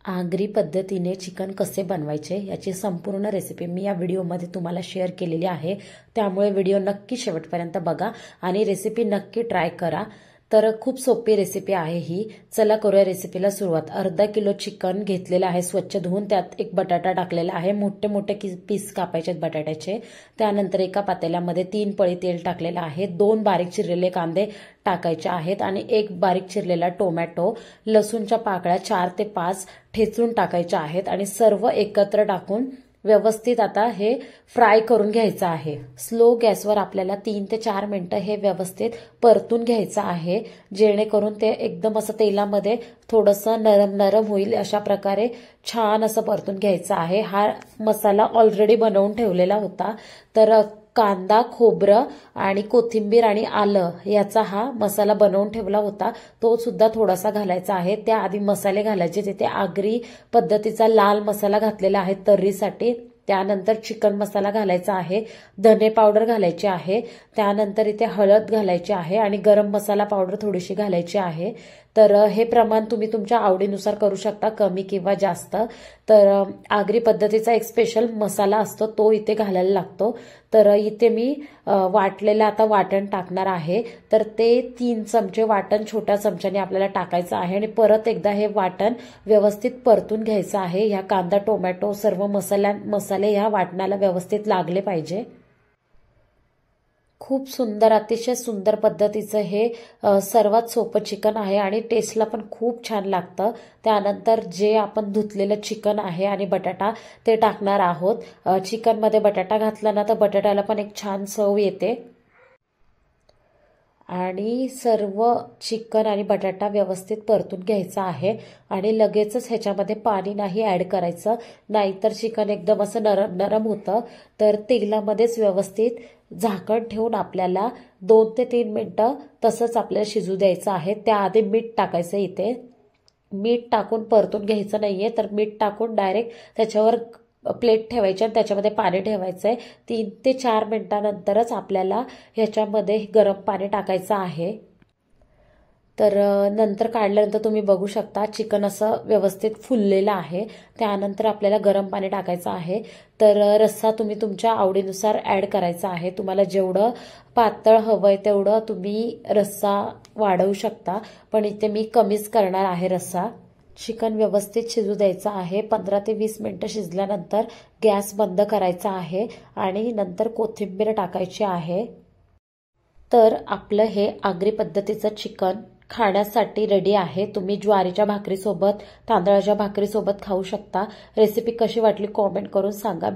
आगरी पद्धतीने चिकन कसे बनवायचे याची संपूर्ण रेसिपी मी या व्हिडिओमध्ये तुम्हाला शेअर केलेली आहे। त्यामुळे व्हिडिओ नक्की शेवटपर्यंत बघा आणि रेसिपी नक्की ट्राय करा। तर खूप सोपी रेसिपी आहे ही। चला करूया रेसिपीला सुरुवात। अर्धा किलो चिकन घेतलेलं आहे स्वच्छ धुवून, त्यात एक बटाटा टाकलेला आहे। मोठे मोठे पीस कापायचे बटाट्याचे। त्यानंतर एका पातेल्यामध्ये 3 पळी तेल टाकलेलं आहे। 2 बारीक चिरलेले कांदे टाकायचे आहेत आणि एक बारीक चिरलेला टोमॅटो, लसूणच्या पाकळ्या 4 ते 5 ठेचून टाकायच्या आहेत आणि सर्व एकत्र टाकून व्यवस्थित आता हे फ्राय करून घ्यायचं आहे। स्लो गॅसवर आपल्याला 3 ते 4 मिनिटं हे व्यवस्थित परतून घ्यायचं आहे, जेणेकरून ते एकदम असं तेलामध्ये थोडंसं नरम नरम होईल। अशा प्रकारे छान असं परतून घ्यायचं आहे। हा मसाला ऑलरेडी बनवून ठेवलेला होता, तर कांदा, खोबरं आणि कोथिंबीर आणि आलं याचा हा मसाला बनवून ठेवला होता, तो सुद्धा थोडासा घालायचा आहे। त्याआधी मसाले घालायचे, तिथे आगरी पद्धतीचा लाल मसाला घातलेला आहे तर्रीसाठी। त्यानंतर चिकन मसाला घालायचा आहे, धने पावडर घालायची आहे, त्यानंतर इथे हळद घालायची आहे आणि गरम मसाला पावडर थोडीशी घालायची आहे। तर हे प्रमाण तुम्ही तुमच्या आवडीनुसार करू शकता, कमी किंवा जास्त। तर आगरी पद्धतीचा एक स्पेशल मसाला असतो, तो इथे घालायला लागतो। तर इथे मी वाटलेलं आता वाटण टाकणार आहे। तर ते 3 चमचे वाटण छोट्या चमच्याने आपल्याला टाकायचं आहे आणि परत एकदा हे वाटण व्यवस्थित परतून घ्यायचं आहे। ह्या कांदा, टोमॅटो सर्व मसाले ह्या वाटणाला व्यवस्थित लागले पाहिजे। खूप सुंदर, अतिशय सुंदर पद्धतीचं हे सर्वात सोपं चिकन आहे आणि टेस्टला पण खूप छान लागतं। त्यानंतर जे आपण धुतलेलं चिकन आहे आणि बटाटा ते टाकणार आहोत। चिकनमध्ये बटाटा घातला ना तर बटाट्याला पण एक छान चव येते। आणि सर्व चिकन आणि बटाटा व्यवस्थित परतून घ्यायचा आहे आणि लगेचच ह्याच्यामध्ये पाणी नाही ऍड करायचं, नाहीतर चिकन एकदम असं नरम नरम होतं। तर तेलामध्येच व्यवस्थित झाकण ठेवून आपल्याला 2 ते 3 मिनिटं तसंच आपल्याला शिजू द्यायचं आहे। त्याआधी मीठ टाकायचं, इथे मीठ टाकून परतून घ्यायचं नाहीये, तर मीठ टाकून डायरेक्ट त्याच्यावर प्लेट ठेवायची आणि त्याच्यामध्ये पाणी ठेवायचंय। 3 ते 4 मिनिटांनंतरच आपल्याला ह्याच्यामध्ये गरम पाणी टाकायचं आहे। तर नंतर काढल्यानंतर तुम्ही बघू शकता चिकन असं व्यवस्थित फुललेलं आहे। त्यानंतर आपल्याला गरम पाणी टाकायचं आहे। तर रस्सा तुम्ही तुमच्या आवडीनुसार ऍड करायचा आहे। तुम्हाला जेवढं पातळ हवंय तेवढं तुम्ही रस्सा वाढवू शकता, पण इथे मी कमीच करणार आहे रस्सा। चिकन व्यवस्थित शिजू द्यायचं आहे। 15 ते 20 मिनिटं शिजल्यानंतर गॅस बंद करायचा आहे आणि नंतर कोथिंबीर टाकायची आहे। तर आपलं हे आगरी पद्धतीचं चिकन खाण्यासाठी रेडी आहे। तुम्ही ज्वारीच्या भाकरीसोबत, तांदळाच्या भाकरीसोबत खाऊ शकता। रेसिपी कशी वाटली कॉमेंट करून सांगा।